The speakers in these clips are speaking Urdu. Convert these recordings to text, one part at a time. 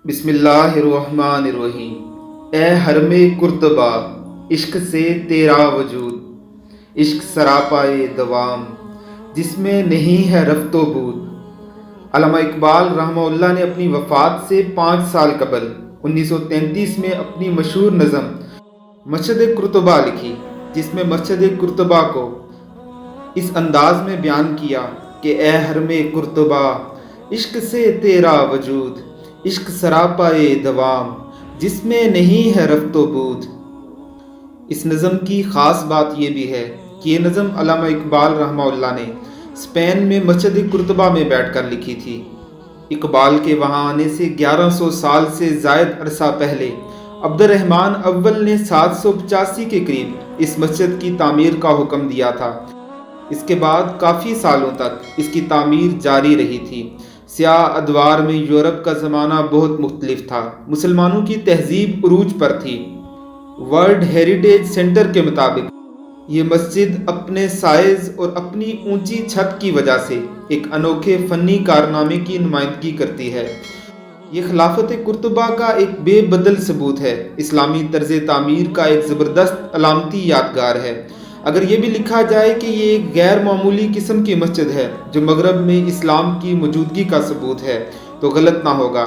بسم اللہ الرحمن الرحیم۔ اے حرم قرطبہ، عشق سے تیرا وجود، عشق سراپائے دوام، جس میں نہیں ہے رفت و بود۔ علامہ اقبال رحمہ اللہ نے اپنی وفات سے 5 سال قبل 1933 میں اپنی مشہور نظم مسجد قرطبہ لکھی، جس میں مسجد قرطبہ کو اس انداز میں بیان کیا کہ اے حرم قرطبہ، عشق سے تیرا وجود، عشق سراپائے دوام، جس میں نہیں ہے رفت و بود۔ اس نظم کی خاص بات یہ بھی ہے کہ یہ نظم علامہ اقبال رحمہ اللہ نے اسپین میں مسجد قرطبہ میں بیٹھ کر لکھی تھی۔ اقبال کے وہاں آنے سے 1100 سال سے زائد عرصہ پہلے عبد الرحمن اول نے 785 کے قریب اس مسجد کی تعمیر کا حکم دیا تھا۔ اس کے بعد کافی سالوں تک اس کی تعمیر جاری رہی تھی۔ سیاہ ادوار میں یورپ کا زمانہ بہت مختلف تھا۔ مسلمانوں کی تہذیب عروج پر تھی۔ ورلڈ ہیریٹیج سینٹر کے مطابق یہ مسجد اپنے سائز اور اپنی اونچی چھت کی وجہ سے ایک انوکھے فنی کارنامے کی نمائندگی کرتی ہے۔ یہ خلافت قرطبہ کا ایک بے بدل ثبوت ہے، اسلامی طرز تعمیر کا ایک زبردست علامتی یادگار ہے۔ اگر یہ بھی لکھا جائے کہ یہ ایک غیر معمولی قسم کی مسجد ہے جو مغرب میں اسلام کی موجودگی کا ثبوت ہے تو غلط نہ ہوگا۔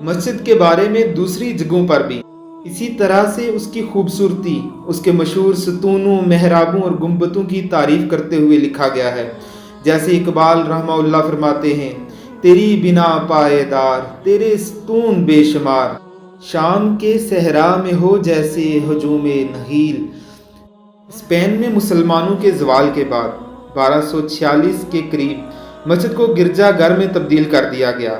مسجد کے بارے میں دوسری جگہوں پر بھی اسی طرح سے اس کی خوبصورتی، اس کے مشہور ستونوں، محرابوں اور گنبدوں کی تعریف کرتے ہوئے لکھا گیا ہے۔ جیسے اقبال رحمہ اللہ فرماتے ہیں، تیری بنا پائیدار، تیرے ستون بے شمار، شام کے صحرا میں ہو جیسے ہجوم نخیل۔ اسپین میں مسلمانوں کے زوال کے بعد 1246 کے قریب مسجد کو گرجا گھر میں تبدیل کر دیا گیا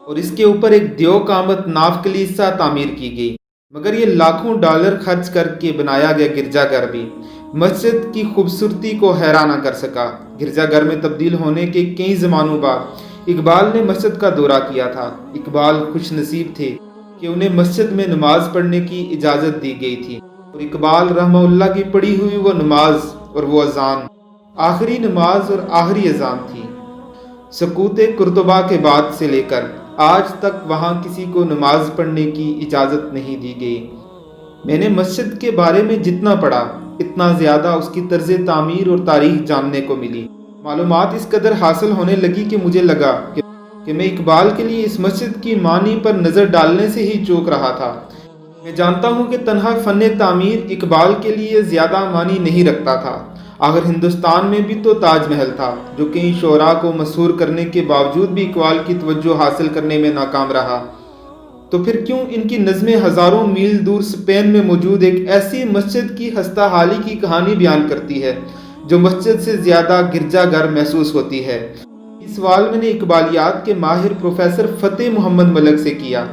اور اس کے اوپر ایک دیو قامت ناف کلیسا تعمیر کی گئی، مگر یہ لاکھوں ڈالر خرچ کر کے بنایا گیا گرجا گھر بھی مسجد کی خوبصورتی کو حیران نہ کر سکا۔ گرجا گھر میں تبدیل ہونے کے کئی زمانوں بعد اقبال نے مسجد کا دورہ کیا تھا۔ اقبال خوش نصیب تھے کہ انہیں مسجد میں نماز پڑھنے کی اجازت دی گئی تھی، اور اقبال رحمہ اللہ کی پڑھی ہوئی وہ نماز اور وہ اذان آخری نماز اور آخری اذان تھی۔ سقوط قرطبہ کے بعد سے لے کر آج تک وہاں کسی کو نماز پڑھنے کی اجازت نہیں دی گئی۔ میں نے مسجد کے بارے میں جتنا پڑھا اتنا زیادہ اس کی طرز تعمیر اور تاریخ جاننے کو ملی۔ معلومات اس قدر حاصل ہونے لگی کہ مجھے لگا کہ میں اقبال کے لیے اس مسجد کی معنی پر نظر ڈالنے سے ہی چوک رہا تھا۔ میں جانتا ہوں کہ تنہا فن تعمیر اقبال کے لیے زیادہ معنی نہیں رکھتا تھا، آخر ہندوستان میں بھی تو تاج محل تھا جو کئی شعراء کو مسحور کرنے کے باوجود بھی اقبال کی توجہ حاصل کرنے میں ناکام رہا۔ تو پھر کیوں ان کی نظمیں ہزاروں میل دور اسپین میں موجود ایک ایسی مسجد کی ہستہ حالی کی کہانی بیان کرتی ہے جو مسجد سے زیادہ گرجا گھر محسوس ہوتی ہے؟ اس سوال میں نے اقبالیات کے ماہر پروفیسر فتح محمد ملک سے کیا۔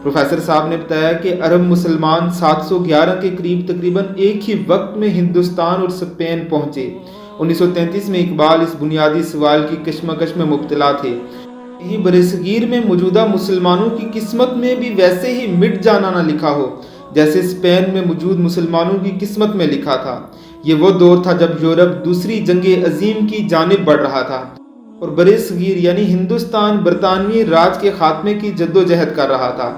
پروفیسر صاحب نے بتایا کہ عرب مسلمان 711 کے قریب تقریباً ایک ہی وقت میں ہندوستان اور اسپین پہنچے۔ 1933 میں اقبال اس بنیادی سوال کی کشمکش میں مبتلا تھے، کہیں برصغیر میں موجودہ مسلمانوں کی قسمت میں بھی ویسے ہی مٹ جانا نہ لکھا ہو جیسے اسپین میں موجود مسلمانوں کی قسمت میں لکھا تھا۔ یہ وہ دور تھا جب یورپ دوسری جنگ عظیم کی جانب بڑھ رہا تھا اور برصغیر یعنی ہندوستان برطانوی راج کے خاتمے کی جدوجہد کر رہا تھا۔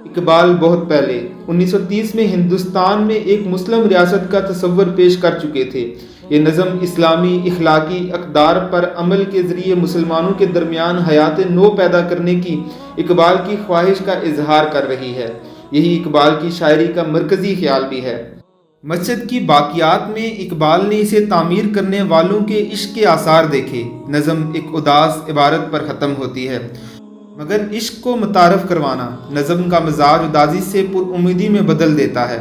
اقبال بہت پہلے 1930 میں ہندوستان میں ایک مسلم ریاست کا تصور پیش کر چکے تھے۔ یہ نظم اسلامی اخلاقی اقدار پر عمل کے ذریعے مسلمانوں کے درمیان حیات نو پیدا کرنے کی اقبال کی خواہش کا اظہار کر رہی ہے۔ یہی اقبال کی شاعری کا مرکزی خیال بھی ہے۔ مسجد کی باقیات میں اقبال نے اسے تعمیر کرنے والوں کے عشق کے آثار دیکھے۔ نظم ایک اداس عبارت پر ختم ہوتی ہے، مگر عشق کو متعارف کروانا نظم کا مزاج ادازی سے پر امیدی میں بدل دیتا ہے۔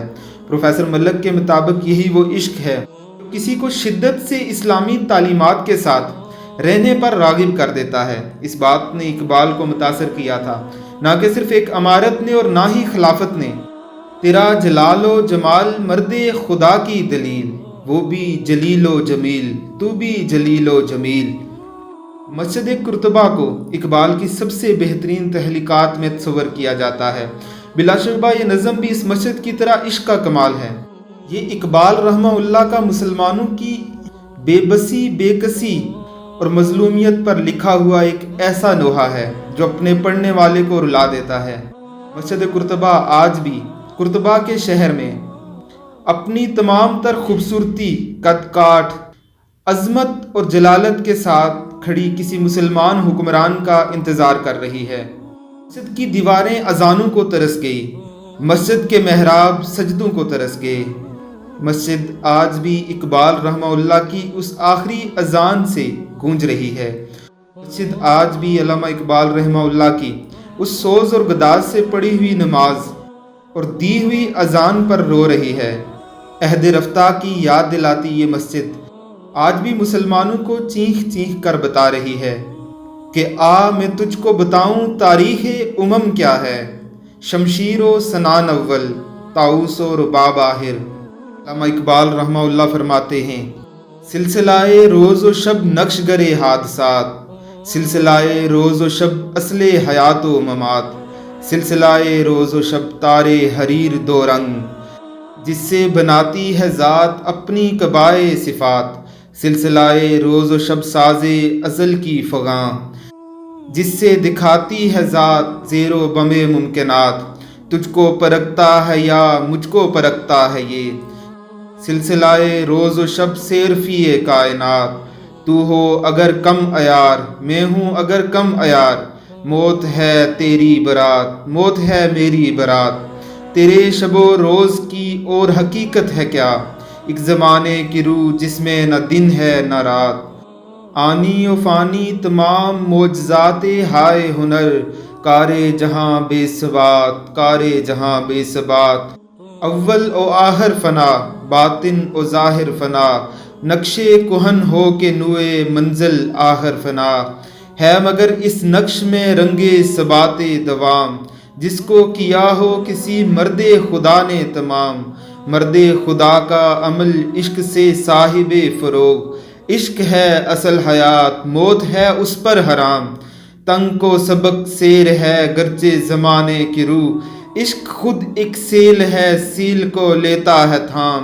پروفیسر ملک کے مطابق یہی وہ عشق ہے جو کسی کو شدت سے اسلامی تعلیمات کے ساتھ رہنے پر راغب کر دیتا ہے۔ اس بات نے اقبال کو متاثر کیا تھا، نہ کہ صرف ایک عمارت نے اور نہ ہی خلافت نے۔ تیرا جلال و جمال مرد خدا کی دلیل، وہ بھی جلیل و جمیل، تو بھی جلیل و جمیل۔ مسجد قرطبہ کو اقبال کی سب سے بہترین تخلیقات میں تصور کیا جاتا ہے۔ بلا شبہ یہ نظم بھی اس مسجد کی طرح عشق کا کمال ہے۔ یہ اقبال رحمہ اللہ کا مسلمانوں کی بے بسی، بے کسی اور مظلومیت پر لکھا ہوا ایک ایسا لوحہ ہے جو اپنے پڑھنے والے کو رلا دیتا ہے۔ مسجد قرطبہ آج بھی قرطبہ کے شہر میں اپنی تمام تر خوبصورتی، قد کاٹ، عظمت اور جلالت کے ساتھ کھڑی کسی مسلمان حکمران کا انتظار کر رہی ہے۔ مسجد کی دیواریں اذانوں کو ترس گئی، مسجد کے محراب سجدوں کو ترس گئے۔ مسجد آج بھی اقبال رحمہ اللہ کی اس آخری اذان سے گونج رہی ہے۔ مسجد آج بھی علامہ اقبال رحمہ اللہ کی اس سوز اور گداز سے پڑھی ہوئی نماز اور دی ہوئی اذان پر رو رہی ہے۔ عہد رفتہ کی یاد دلاتی یہ مسجد آج بھی مسلمانوں کو چیخ چیخ کر بتا رہی ہے کہ آ میں تجھ کو بتاؤں تاریخ امم کیا ہے، شمشیر و سنان اول، طاؤس و رباب آخر۔ علامہ اقبال رحمہ اللہ فرماتے ہیں، سلسلہ روز و شب نقش گرے حادثات، سلسلہ روز و شب اصل حیات و ممات، سلسلہ روز و شب تارے حریر دو رنگ، جس سے بناتی ہے ذات اپنی قبائے صفات، سلسلہ روز و شب ساز ازل کی فغاں، جس سے دکھاتی ہے ذات زیر و بم ممکنات، تجھ کو پرکھتا ہے یا مجھ کو پرکھتا ہے یہ، سلسلہ روز و شب سیرفی کائنات، تو ہو اگر کم عیار میں ہوں اگر کم عیار، موت ہے تیری برات موت ہے میری برات، تیرے شب و روز کی اور حقیقت ہے کیا، ایک زمانے کی روح جس میں نہ دن ہے نہ رات، آنی و فانی تمام معجزات ہائے ہنر، کارے جہاں بے ثبات کارے جہاں بے ثبات، اول و آخر فنا باطن و ظاہر فنا، نقشے کہن ہو کے نوئے منزل آخر فنا، ہے مگر اس نقش میں رنگے ثبات دوام، جس کو کیا ہو کسی مرد خدا نے تمام، مرد خدا کا عمل عشق سے صاحب فروغ، عشق ہے اصل حیات موت ہے اس پر حرام، تنگ کو سبق سیر ہے گرچہ زمانے کی روح، عشق خود ایک سیل ہے سیل کو لیتا ہے تھام،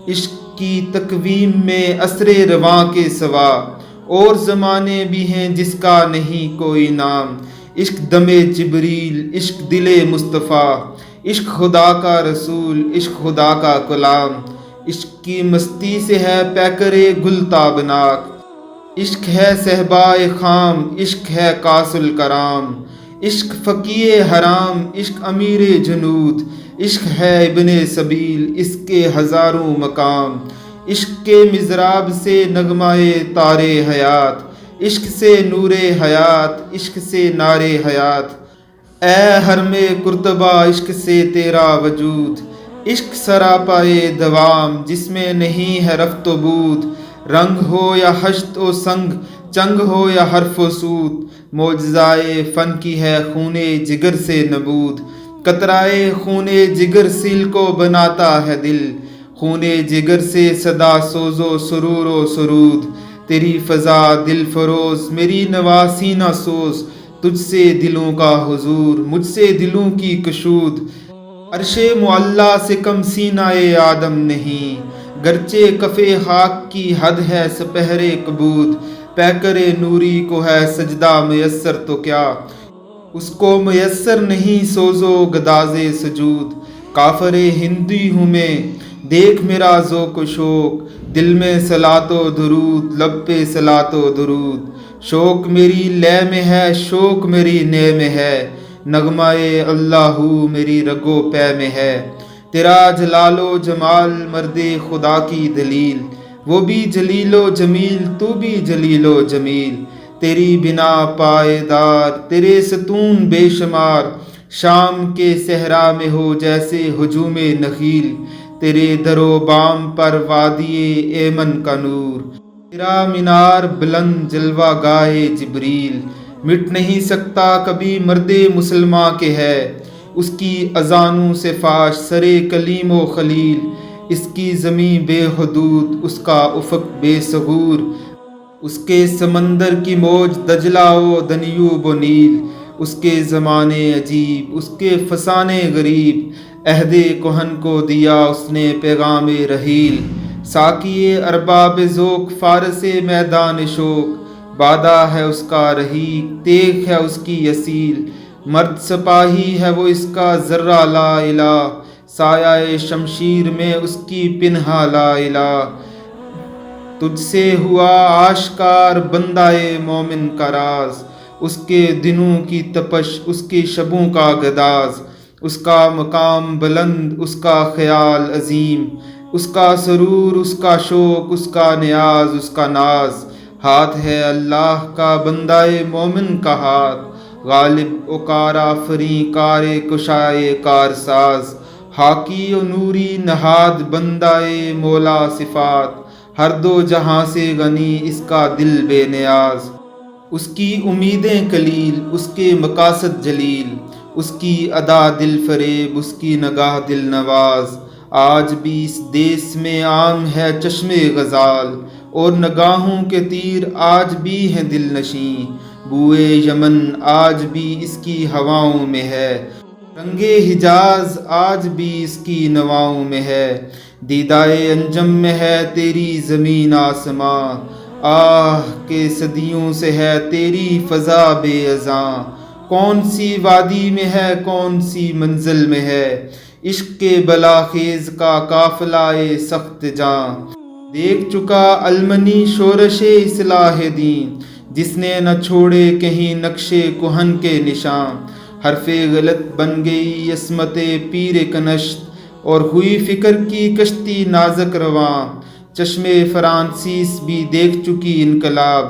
عشق کی تقویم میں عصر رواں کے سوا اور زمانے بھی ہیں جس کا نہیں کوئی نام، عشق دم جبریل عشق دل مصطفیٰ، عشق خدا کا رسول عشق خدا کا کلام، عشق کی مستی سے ہے پیکر گل تابناک، عشق ہے صحبائے خام عشق ہے کاس الکرام، عشق فقیہ حرام عشق امیر جنود، عشق ہے ابن سبیل اس کے ہزاروں مقام، عشق کے مضراب سے نغمہ تار حیات، عشق سے نور حیات عشق سے نار حیات، اے حرم قرطبہ عشق سے تیرا وجود، عشق سراپائے دوام جس میں نہیں ہے رفت و بود، رنگ ہو یا حشت و سنگ، چنگ ہو یا حرف و سود، معجزائے فن کی ہے خون جگر سے نبود، قطرائے خون جگر سیل کو بناتا ہے دل، خون جگر سے صدا سوز و سرور و سرود، تیری فضا دل فروز میری نوا سینہ سوز، تجھ سے دلوں کا حضور مجھ سے دلوں کی کشود، عرش معلیٰ سے کم سینہ آدم نہیں، گرچہ کف خاک کی حد ہے سپہر کبود، پیکر نوری کو ہے سجدہ میسر تو کیا، اس کو میسر نہیں سوز و گداز سجود، کافر ہندی ہوں میں دیکھ میرا ذوق و شوق، دل میں صلاۃ و درود لب پہ صلاۃ و درود، شوق میری لے میں ہے شوق میری نے میں ہے، نغمہ اللہ میری رگو پے میں ہے، تیرا جلال و جمال مرد خدا کی دلیل، وہ بھی جلیل و جمیل تو بھی جلیل و جمیل، تیری بنا پائیدار تیرے ستون بے شمار، شام کے صحرا میں ہو جیسے ہجوم نخیل، تیرے در و بام پر وادی ایمن کا نور، تیرا مینار بلند جلوہ گاہ جبریل، مٹ نہیں سکتا کبھی مرد مسلماں کے ہے، اس کی اذانوں سے فاش سرے کلیم و خلیل، اس کی زمیں بے حدود اس کا افق بے ثغور، اس کے سمندر کی موج دجلہ و دنیوب و نیل، اس کے زمانے عجیب اس کے فسانے غریب، عہد کہن کو دیا اس نے پیغام رحیل، ساقی ارباب ذوق فارس میدان شوق، بادہ ہے اس کا رحیق تیغ ہے اس کی یسیل، مرد سپاہی ہے وہ اس کا ذرہ لا الہ، سایہ شمشیر میں اس کی پنہا لا الہ۔ تجھ سے ہوا آشکار بندہ مومن کا راز، اس کے دنوں کی تپش، اس کے شبوں کا گداز، اس کا مقام بلند، اس کا خیال عظیم، اس کا سرور، اس کا شوق، اس کا نیاز، اس کا ناز۔ ہاتھ ہے اللہ کا بندہ مومن کا ہاتھ، غالب و کار آفریں کار کشائے کار ساز۔ حاکی و نوری نہاد بندہ مولا صفات، ہر دو جہاں سے غنی اس کا دل بے نیاز۔ اس کی امیدیں کلیل، اس کے مقاصد جلیل، اس کی ادا دل فریب، اس کی نگاہ دل نواز۔ آج بھی اس دیس میں عام ہے چشم غزال، اور نگاہوں کے تیر آج بھی ہیں دل نشیں۔ بوئے یمن آج بھی اس کی ہواؤں میں ہے، رنگ حجاز آج بھی اس کی نواؤں میں ہے۔ دیدائے انجم میں ہے تیری زمین آسماں، آہ کہ صدیوں سے ہے تیری فضا بے اذاں۔ کون سی وادی میں ہے، کون سی منزل میں ہے، عشق کے بلا خیز کا قافلہ سخت جاں۔ دیکھ چکا المنی شورش اصلاح دین، جس نے نہ چھوڑے کہیں نقش کہن کے نشاں۔ حرف غلط بن گئی عصمت پیر کنشت، اور ہوئی فکر کی کشتی نازک رواں۔ چشم فرانسیس بھی دیکھ چکی انقلاب،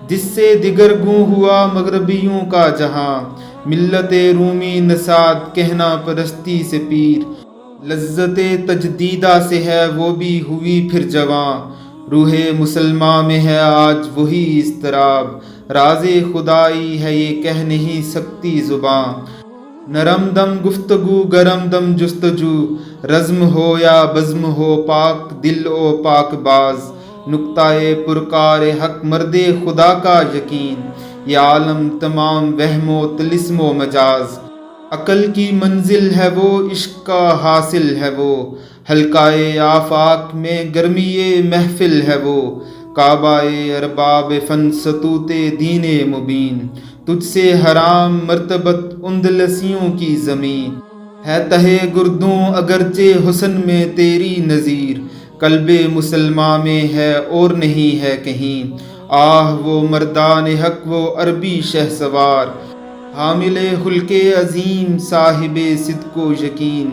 جس سے دیگر گوں ہوا مغربیوں کا جہاں۔ ملت رومی نژاد کہنا پرستی سے پیر، لذت تجدیدہ سے ہے وہ بھی ہوئی پھر جواں۔ روح مسلماں میں ہے آج وہی اضطراب، راز خدائی ہے یہ کہہ نہیں سکتی زباں۔ نرم دم گفتگو گرم دم جستجو، رزم ہو یا بزم ہو پاک دل و پاک باز۔ نقطہ پرکار حق مرد خدا کا یقین، یہ عالم تمام وہم و طلسم و مجاز۔ عقل کی منزل ہے وہ، عشق کا حاصل ہے وہ، حلقہ آفاق میں گرمی محفل ہے وہ۔ کعبہ ارباب فن ستوت دین مبین، تجھ سے حرام مرتبت اندلسیوں کی زمین۔ ہے تہہ گردوں اگرچہ حسن میں تیری نظیر، قلب مسلماں میں ہے اور نہیں ہے کہیں۔ آہ وہ مردان حق وہ عربی شہسوار، حامل خلق عظیم صاحب صدق و یقین،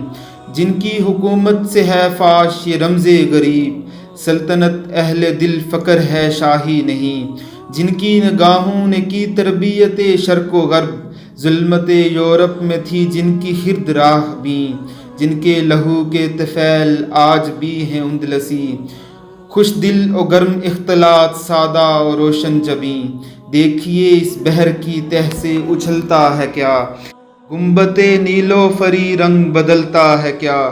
جن کی حکومت سے ہے فاش یہ رمز غریب۔ سلطنت اہل دل فقر ہے شاہی نہیں، جن کی نگاہوں نے کی تربیت شرق و غرب۔ ظلمت یورپ میں تھی جن کی خرد راہ بین، جن کے لہو کے طفیل آج بھی ہیں اندلسی۔ خوش دل و گرم اختلاط سادہ و روشن جبیں، دیکھیے اس بحر کی تہ سے اچھلتا ہے کیا، گنبد نیل و فری رنگ بدلتا ہے کیا۔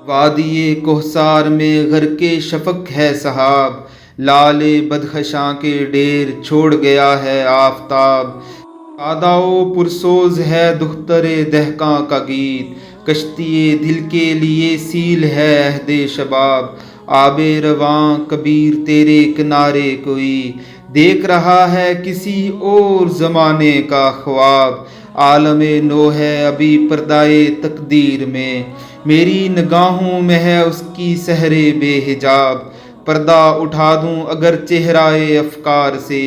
وادی کوہسار میں غرق شفق ہے سحاب، لال بدخشاں کے ڈیر چھوڑ گیا ہے آفتاب۔ سادہ و پرسوز ہے دختر دہقاں کا گیت، کشتی دل کے لیے سیل ہے عہد شباب۔ آب رواں کبیر تیرے کنارے کوئی، دیکھ رہا ہے کسی اور زمانے کا خواب۔ عالم نو ہے ابھی پردائے تقدیر میں، میری نگاہوں میں ہے اس کی سحر بے حجاب۔ پردہ اٹھا دوں اگر چہرائے افکار سے،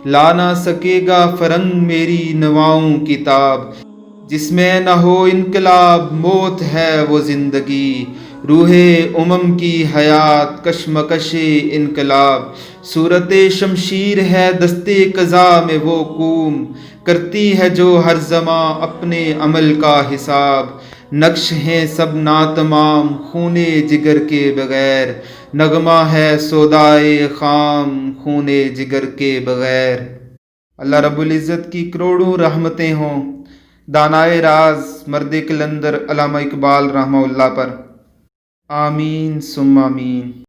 لا نہ سکے گا فرنگ میری نواؤں کی تاب۔ جس میں نہ ہو انقلاب موت ہے وہ زندگی، روح امم کی حیات کشمکش انقلاب۔ صورت شمشیر ہے دست قضا میں وہ قوم، کرتی ہے جو ہر زماں اپنے عمل کا حساب۔ نقش ہیں سب ناتمام خون جگر کے بغیر، نغمہ ہے سودائے خام خون جگر کے بغیر۔ اللہ رب العزت کی کروڑوں رحمتیں ہوں دانائے راز مرد کلندر علامہ اقبال رحمہ اللہ پر، آمین ثم آمین۔